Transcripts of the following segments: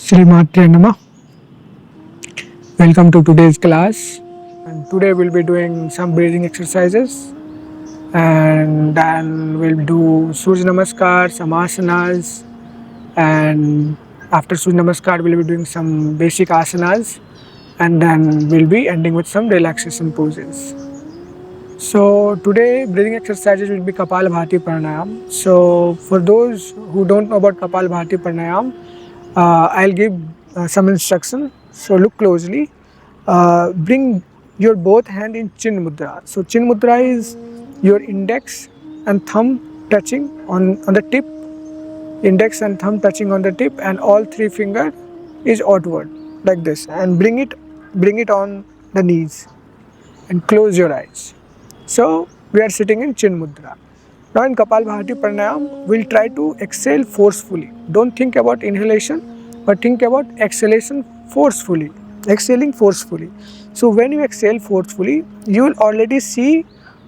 Sri Matre Nama. Welcome to today's class. And today we'll be doing some breathing exercises, and then we'll do Surya Namaskar, some asanas, and after Surya Namaskar we'll be doing some basic asanas, and then we'll be ending with some relaxation poses. So today breathing exercises will be Kapalabhati Pranayam. So for those who don't know about Kapalabhati Pranayam, I'll give some instruction. So look closely. Bring your both hand in Chin Mudra. So Chin Mudra is your index and thumb touching on the tip, index and thumb touching on the tip, and all three finger is outward like this. And bring it on the knees and close your eyes. So we are sitting in Chin Mudra. Now in Kapalabhati Pranayam, we'll try to exhale forcefully. Don't think about inhalation, but think about exhalation forcefully, exhaling forcefully. So when you exhale forcefully, you will already see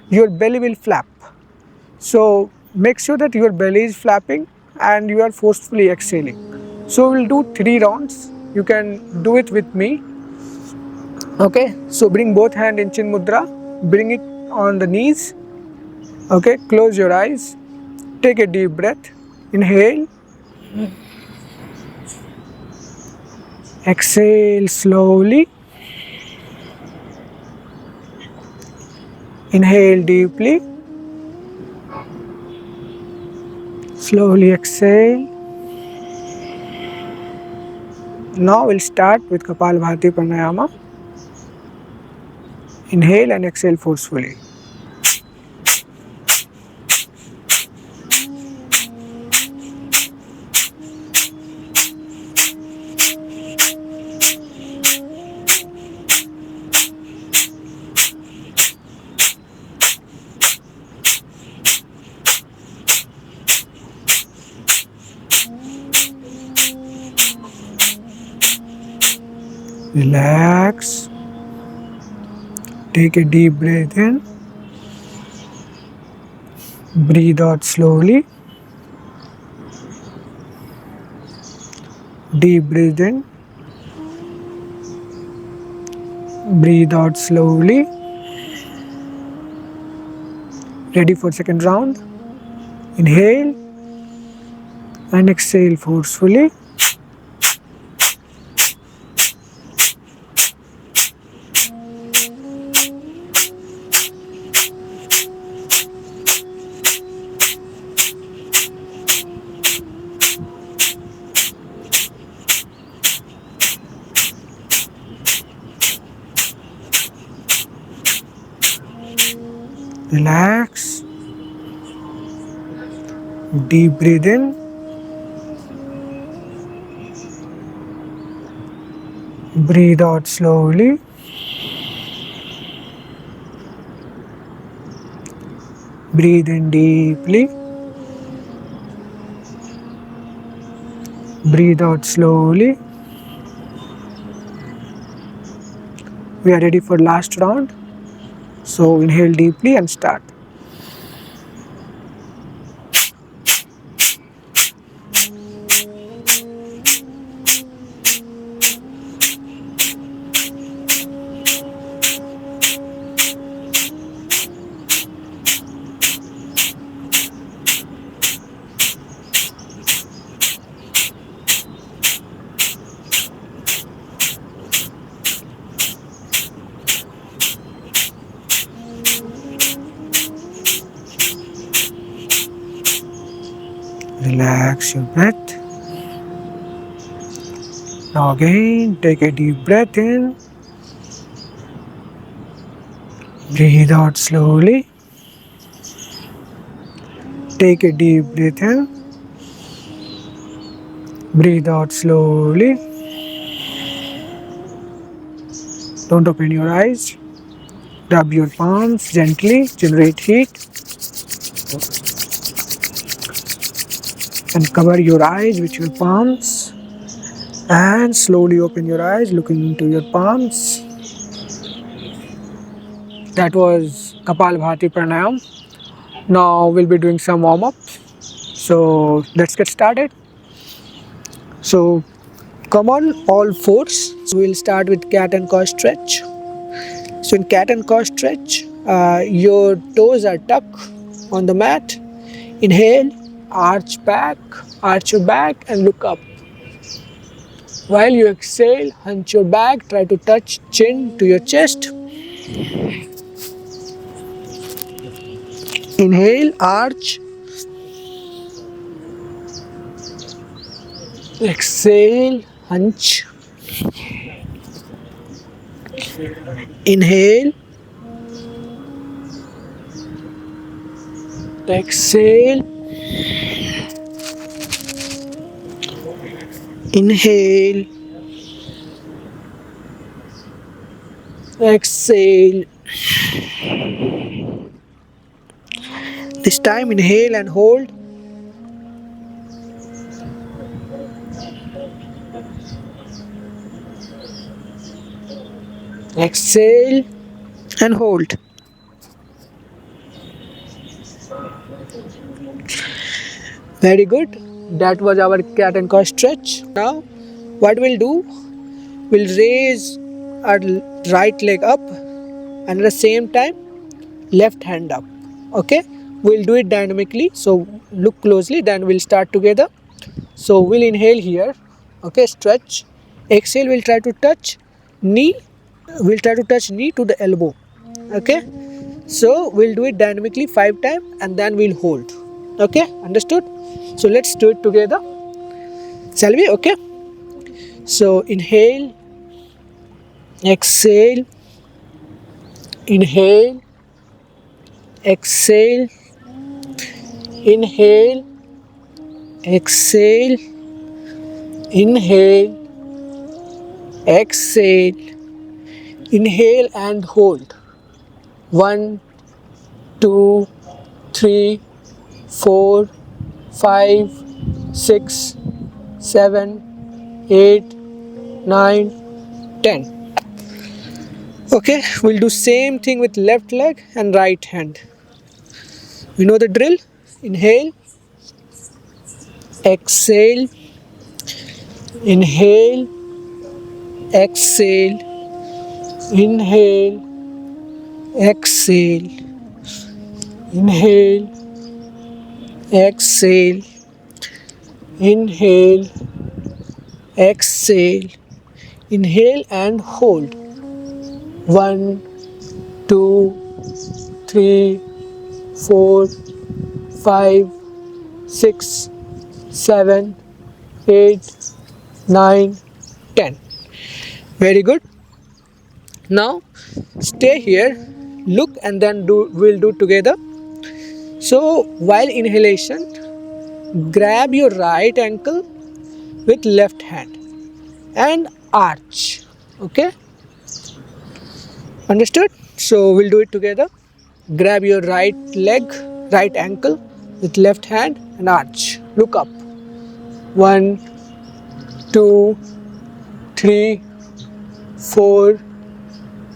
your belly will flap. So make sure that your belly is flapping and you are forcefully exhaling. So we'll do 3 rounds. You can do it with me. Okay, so bring both hand in Chin Mudra, bring it on the knees. Okay, close your eyes, take a deep breath, inhale, exhale slowly, inhale deeply, slowly exhale. Now we'll start with Kapalabhati Pranayama. Inhale and exhale forcefully. Relax. Take a deep breath in. Breathe out slowly. Deep breathe in. Breathe out slowly. Ready for second round? Inhale and exhale forcefully. Relax. Deep breathe in. Breathe out slowly. Breathe in deeply. Breathe out slowly. We are ready for last round. So inhale deeply and start. Relax your breath. Now again, take a deep breath in. Breathe out slowly. Take a deep breath in. Breathe out slowly. Don't open your eyes. Rub your palms gently, generate heat. And cover your eyes with your palms. And slowly open your eyes, looking into your palms. That was Kapalabhati Pranayam. Now we'll be doing some warm-up. So let's get started. So come on all fours. So we'll start with cat and cow stretch. So in cat and cow stretch, your toes are tucked on the mat. Inhale, arch your back and look up. While you exhale, hunch your back, try to touch chin to your chest. Inhale, arch. Exhale, hunch. Inhale. Exhale. Inhale. Exhale. This time inhale and hold. Exhale and hold. Very good. That was our cat and cow stretch. Now what we'll do, we'll raise our right leg up and at the same time left hand up. Okay, we'll do it dynamically, so look closely, then we'll start together. So we'll inhale here. Okay, stretch. Exhale, we'll try to touch knee. We'll try to touch knee to the elbow. Okay, so we'll do it dynamically 5 times and then we'll hold. Okay, understood? So let's do it together, shall we? Okay, so inhale, exhale, inhale, exhale, inhale, exhale, inhale, exhale, inhale and hold. 1, 2, 3, 4, 5, 6, 7, 8, 9, 10. Okay, we'll do same thing with left leg and right hand. You know the drill. Inhale, exhale, inhale, exhale, inhale, exhale, inhale, exhale, inhale, exhale, inhale and hold. 1, 2, 3, 4, 5, 6, 7, 8, 9, 10. Very good. Now stay here, look, and then we'll do together. So while inhalation, grab your right ankle with left hand and arch. Okay, understood? So we'll do it together. Grab your right leg, right ankle with left hand and arch. Look up. 1, 2, 3, 4,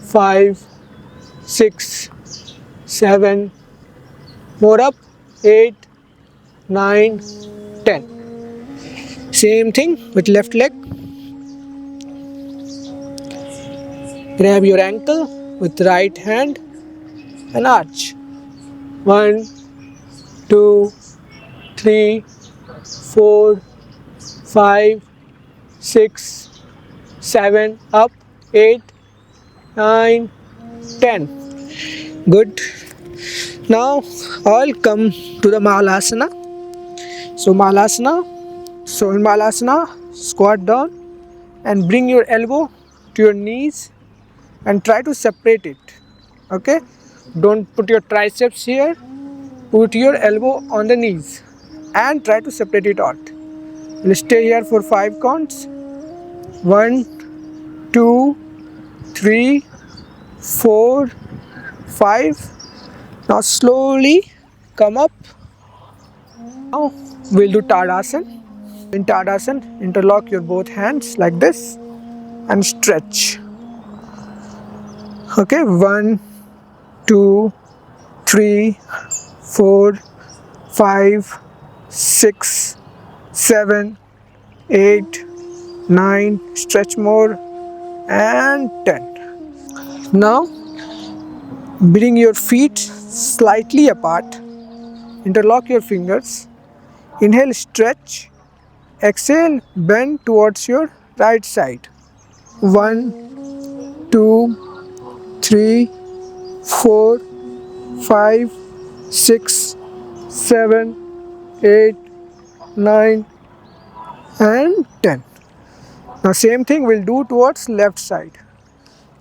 5, 6, 7, more up, 8, 9, 10. Same thing with left leg. Grab your ankle with right hand and arch. 1, 2, 3, 4, 5, 6, 7, up, 8, 9, 10. Good. Now all come to the Mahalasana. So Mahalasana. So in Mahalasana, squat down and bring your elbow to your knees and try to separate it. Okay, don't put your triceps here, put your elbow on the knees and try to separate it out. We'll stay here for 5 counts. 1, 2, 3, 4, 5. Now slowly come up. Now we'll do Tadasana. In Tadasana, interlock your both hands like this and stretch. Okay, 1, 2, 3, 4, 5, 6, 7, 8, 9, stretch more, and 10. Now bring your feet slightly apart, interlock your fingers, inhale, stretch, exhale, bend towards your right side. 1, 2, 3, 4, 5, 6, 7, 8, 9, and 10. Now same thing we'll do towards left side.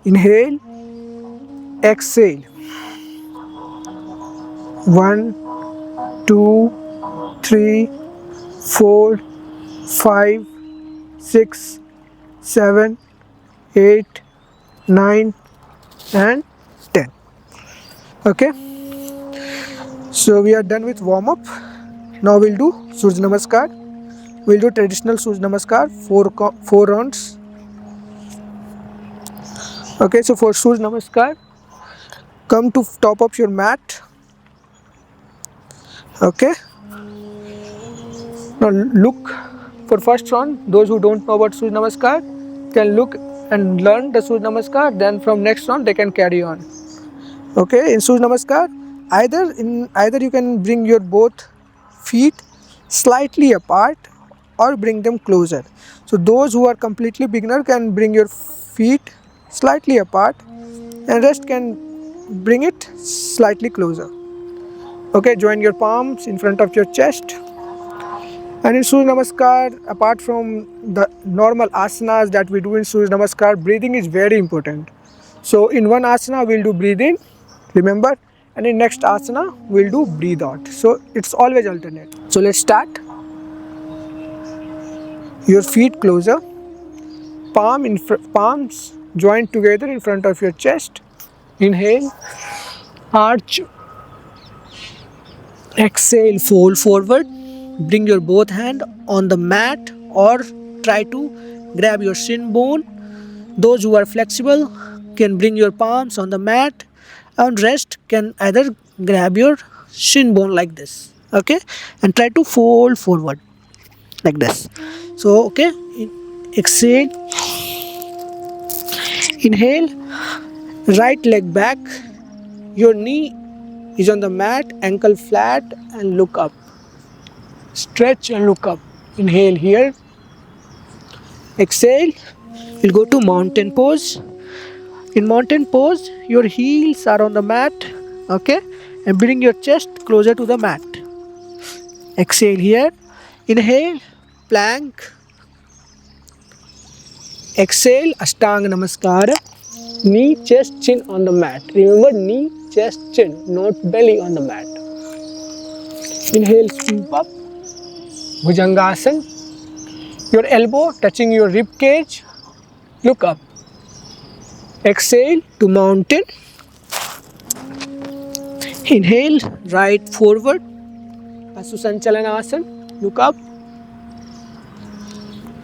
Inhale, exhale. 1, 2, 3, 4, 5, 6, 7, 8, 9, and 10. Okay, so we are done with warm up. Now we'll do Surya Namaskar. We'll do traditional Surya Namaskar, 4 rounds. Okay, so for Surya Namaskar, come to top of your mat. Okay, now look for first round. Those who don't know about Surya Namaskar can look and learn the Surya Namaskar. Then from next round they can carry on. Okay, in Surya Namaskar, either you can bring your both feet slightly apart or bring them closer. So those who are completely beginner can bring your feet slightly apart, and rest can bring it slightly closer. Okay, join your palms in front of your chest. And in Surya Namaskar, apart from the normal asanas that we do in Surya Namaskar, breathing is very important. So in one asana we'll do breathe in, remember, and in next asana we'll do breathe out. So it's always alternate. So let's start. Your feet closer, palms joined together in front of your chest. Inhale, arch. Exhale, fold forward. Bring your both hand on the mat or try to grab your shin bone. Those who are flexible can bring your palms on the mat, and rest can either grab your shin bone like this. Okay, and try to fold forward like this. So okay, exhale, inhale, right leg back, your knee is on the mat, ankle flat, and look up. Stretch and look up. Inhale here. Exhale. We'll go to mountain pose. In mountain pose, your heels are on the mat. Okay, and bring your chest closer to the mat. Exhale here. Inhale, plank. Exhale, Ashtanga Namaskara. Knee, chest, chin on the mat. Remember, knee, chest, chin, not belly on the mat. Inhale, scoop up. Bhujangasana. Your elbow touching your rib cage. Look up. Exhale to mountain. Inhale, right forward. Asusanchalanasana. Look up.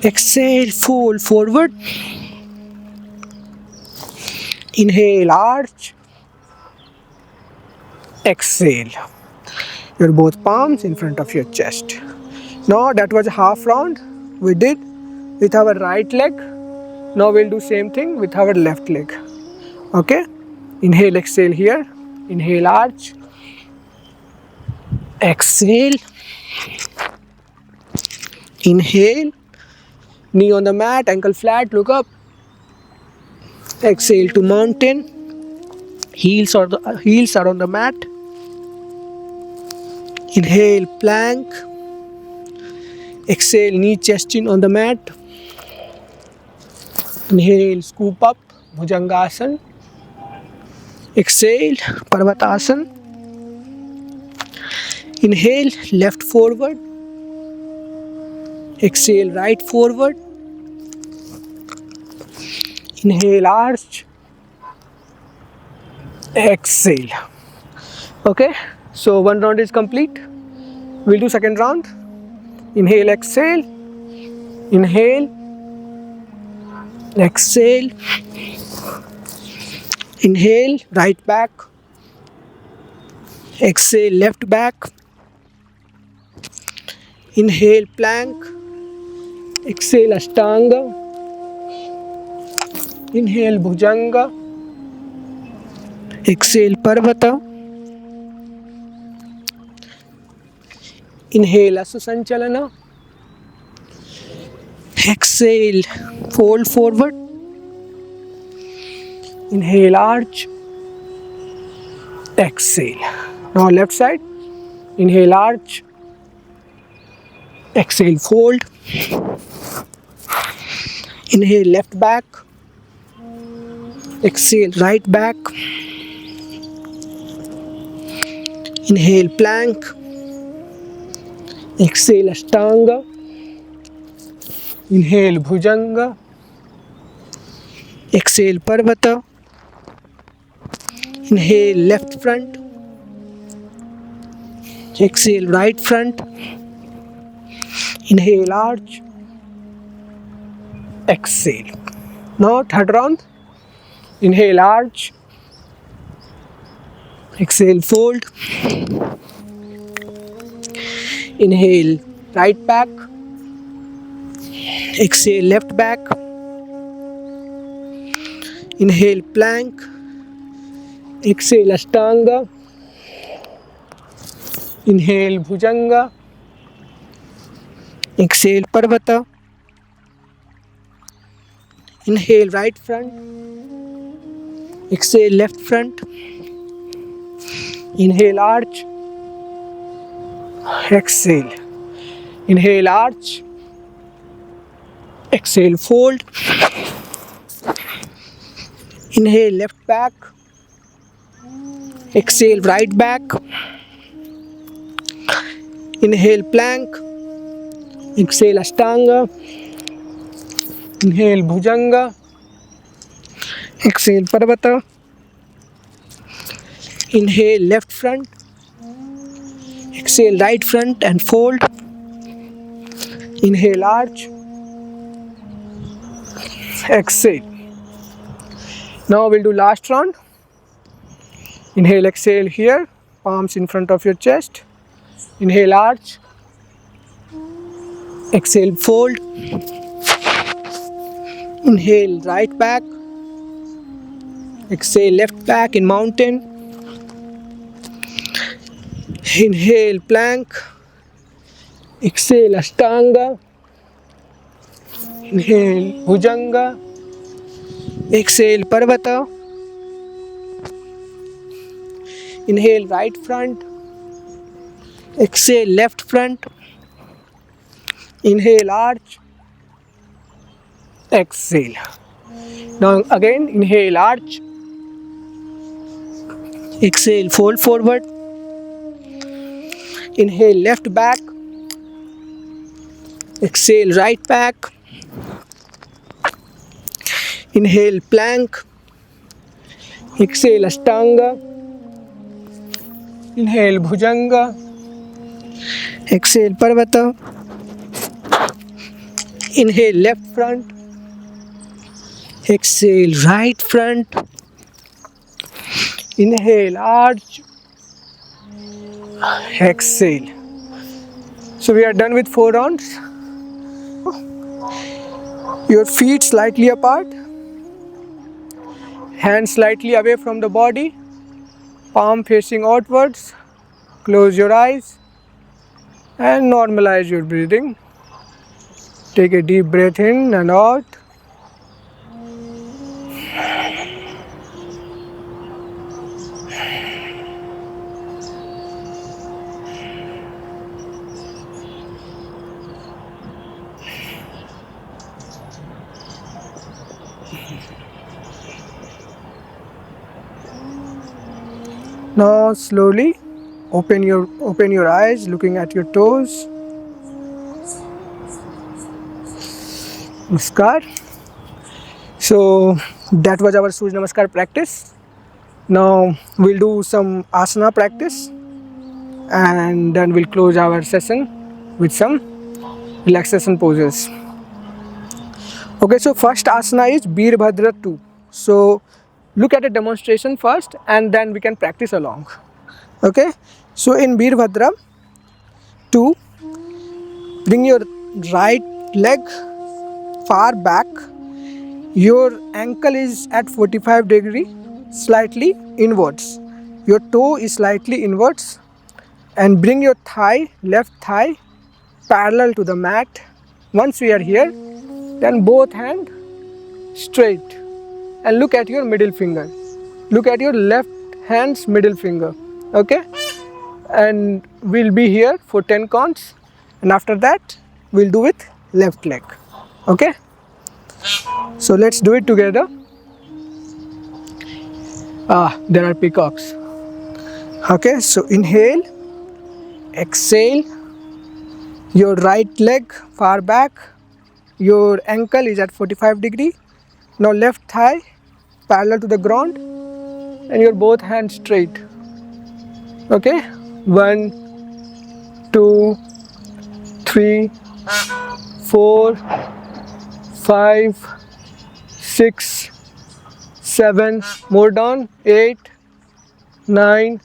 Exhale, fold forward. Inhale, arch. Exhale. Your both palms in front of your chest. Now that was a half round we did with our right leg. Now we'll do same thing with our left leg. Okay, inhale, exhale here. Inhale, arch. Exhale. Inhale, knee on the mat, ankle flat, look up. Exhale to mountain. Heels are on the mat. Inhale, plank. Exhale, knee, chest, chin on the mat. Inhale, scoop up, Bhujangasana. Exhale, Parvatasana. Inhale, left forward. Exhale, right forward. Inhale, arch. Exhale. Okay, so one round is complete. We'll do second round. Inhale, exhale. Inhale. Exhale. Inhale, right back. Exhale, left back. Inhale, plank. Exhale Ashtanga. Inhale Bhujanga. Exhale Parvata. Inhale Asusanchalana. Exhale, fold forward. Inhale, arch. Exhale. Now left side. Inhale, arch. Exhale, fold. Inhale, left back. Exhale, right back. Inhale, plank. Exhale, Ashtanga. Inhale, Bhujanga. Exhale, Parvata. Inhale, left front. Exhale, right front. Inhale, arch. Exhale. Now third round. Inhale, arch. Exhale, fold. Inhale, right back. Exhale, left back. Inhale, plank. Exhale, Ashtanga. Inhale, Bhujanga. Exhale, Parvata. Inhale, right front. Exhale, left front. Inhale, arch. Exhale. Inhale, arch. Exhale, fold. Inhale, left back. Exhale, right back. Inhale, plank. Exhale, Ashtanga. Inhale, Bhujanga. Exhale, Parvata. Inhale, left front. Exhale, right front and fold. Inhale, arch. Exhale. Now we'll do last round. Inhale, exhale here. Palms in front of your chest. Inhale, arch. Exhale, fold. Inhale, right back. Exhale, left back in mountain. Inhale, plank. Exhale, Ashtanga. Inhale, Bhujanga. Exhale, Parvata. Inhale, right front. Exhale, left front. Inhale, arch. Exhale. Now again, inhale, arch. Exhale, fold forward. Inhale, left back. Exhale, right back. Inhale, plank. Exhale, Ashtanga. Inhale, Bhujanga. Exhale, Parvata. Inhale, left front. Exhale, right front. Inhale, arch. Exhale. So we are done with 4 rounds. Your feet slightly apart. Hands slightly away from the body. Palm facing outwards. Close your eyes and normalize your breathing. Take a deep breath in and out. Now slowly open your eyes, looking at your toes. Namaskar. So that was our Surya Namaskar practice. Now we'll do some asana practice and then we'll close our session with some relaxation poses. Okay, so first asana is Veerbhadra 2. So look at a demonstration first and then we can practice along. Okay, so in Veerbhadra 2, bring your right leg far back. Your ankle is at 45 degree, slightly inwards. Your toe is slightly inwards, and bring your thigh, left thigh, parallel to the mat. Once we are here, then both hand straight, and look at your middle finger. Look at your left hand's middle finger. Okay, and we'll be here for 10 counts, and after that we'll do with left leg. Okay, so let's do it together. There are peacocks. Okay, so inhale, exhale, your right leg far back, your ankle is at 45 degree. Now left thigh parallel to the ground, and your both hands straight. Okay, 1, 2, 3, 4, 5, 6, 7, more down, 8, 9,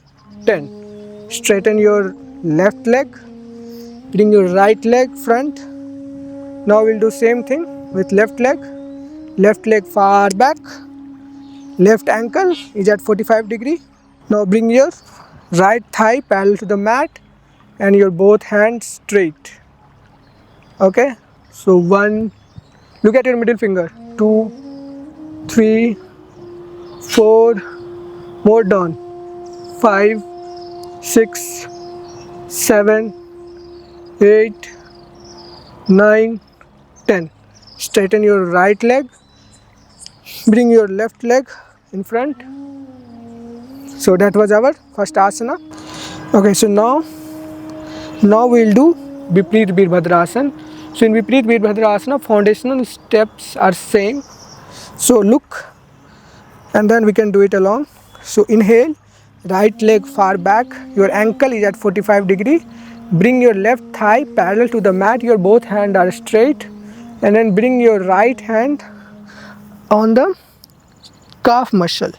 10. Straighten your left leg, bring your right leg front. Now we'll do same thing with left leg far back, left ankle is at 45 degree. Now bring your right thigh parallel to the mat and your both hands straight. Okay, so 1, look at your middle finger, 2, 3, 4, more down, 5, 6, 7, 8, 9, 10. Straighten your right leg, bring your left leg in front. So that was our first asana. Okay, so now we'll do Viparit Virabhadrasana. So in Viparit Virabhadrasana, foundational steps are same. So look, and then we can do it along. So inhale, right leg far back, your ankle is at 45 degree. Bring your left thigh parallel to the mat, your both hands are straight, and then bring your right hand on the calf muscle.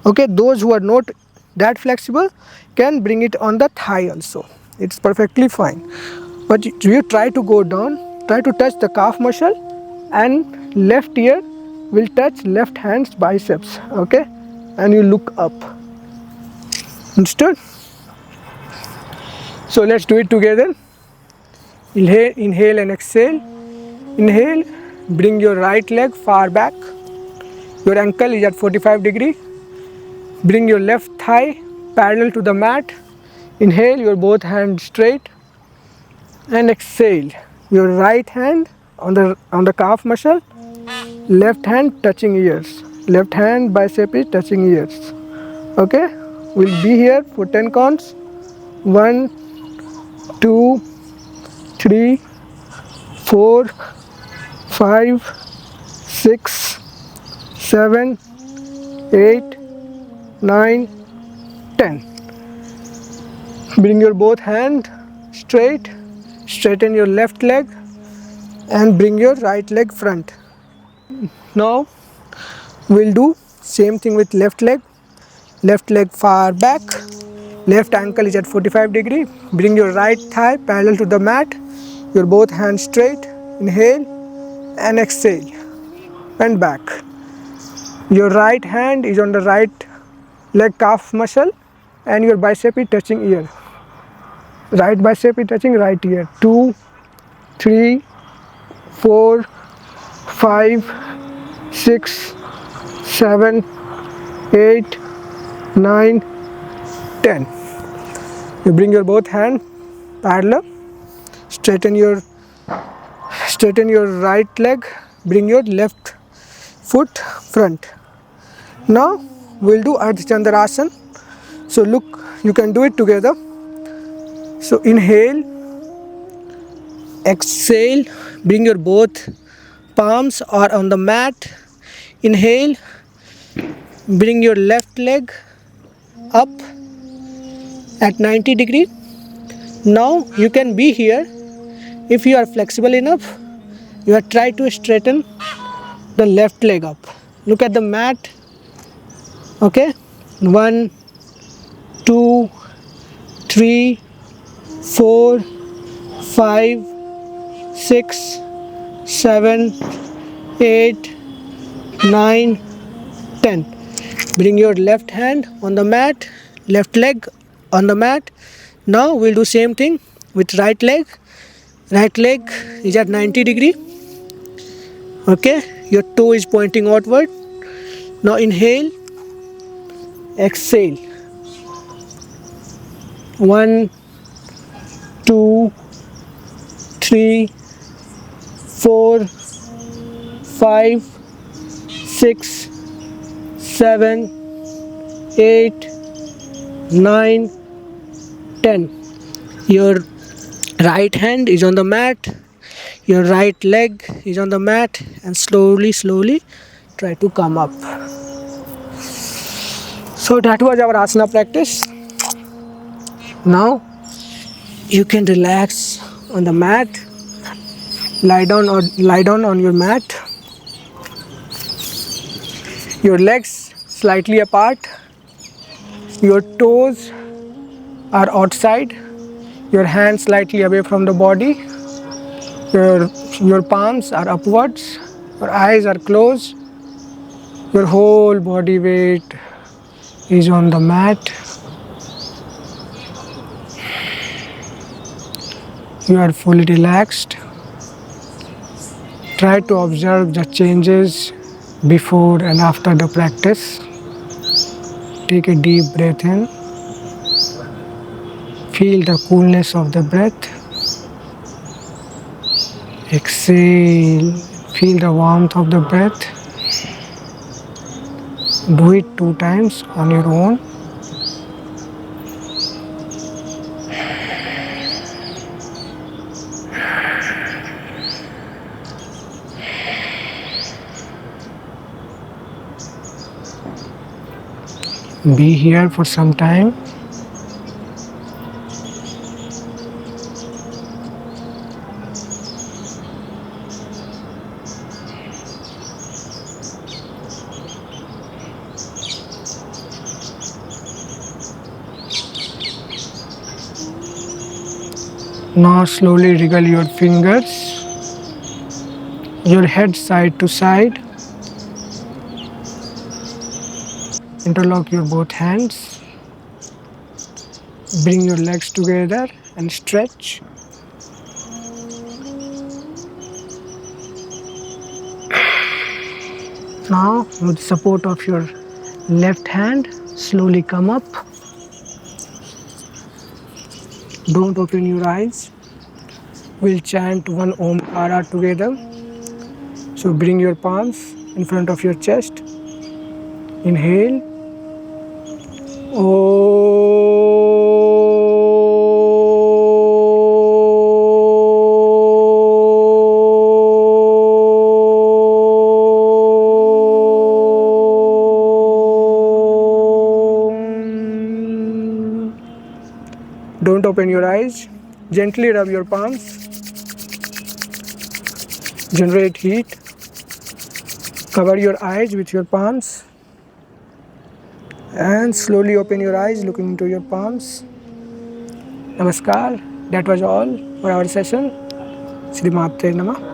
Okay, those who are not that flexible can bring it on the thigh also. It's perfectly fine. But you try to go down, try to touch the calf muscle, and left ear will touch left hand's biceps. Okay, and you look up. Understood? So let's do it together. Inhale and exhale. Inhale, bring your right leg far back. Your ankle is at 45 degree. Bring your left thigh parallel to the mat. Inhale, your both hands straight, and exhale. Your right hand on the calf muscle, left hand touching ears. Left hand bicep is touching ears. Okay, we'll be here for 10 counts. 1, 2, 3, 4, 5, 6, 7, 8, 9, 10. Bring your both hand straight, straighten your left leg, and bring your right leg front. Now we'll do same thing with left leg far back, left ankle is at 45 degree. Bring your right thigh parallel to the mat, your both hands straight. Inhale and exhale, and back. Your right hand is on the right leg calf muscle, and your bicep is touching ear. Right bicep is touching right ear. 2, 3, 4, 5, 6, 7, 8, 9, 10. You bring your both hand parallel, straighten your right leg, bring your left foot front. Now we'll do Ardha Chandrasana. So look, you can do it together. So inhale, exhale, bring your both palms are on the mat. Inhale, bring your left leg up at 90 degree. Now you can be here. If you are flexible enough, you are try to straighten the left leg up. Look at the mat. Okay, 1, 2, 3, 4, 5, 6, 7, 8, 9, 10. Bring your left hand on the mat, left leg on the mat. Now we'll do same thing with right leg. Right leg is at 90 degree. Okay, your toe is pointing outward. Now inhale, exhale. 1, 2, 3, 4, 5, 6, 7, 8, 9, 10. Your right hand is on the mat, your right leg is on the mat, and slowly try to come up. So that was our asana practice. Now you can relax on the mat, lie down on your mat, your legs slightly apart, your toes are outside, your hands slightly away from the body, your palms are upwards, your eyes are closed, your whole body weight is on the mat. You are fully relaxed. Try to observe the changes before and after the practice. Take a deep breath in. Feel the coolness of the breath. Exhale. Feel the warmth of the breath. Do it 2 times on your own. Be here for some time. Now slowly wriggle your fingers, your head side to side. Interlock your both hands. Bring your legs together and stretch. Now, with the support of your left hand, slowly come up. Don't open your eyes. We'll chant one Omkara together. So bring your palms in front of your chest. Inhale. Don't open your eyes. Gently rub your palms. Generate heat. Cover your eyes with your palms. And slowly open your eyes, looking into your palms. Namaskar. That was all for our session. Sri Matre Namah.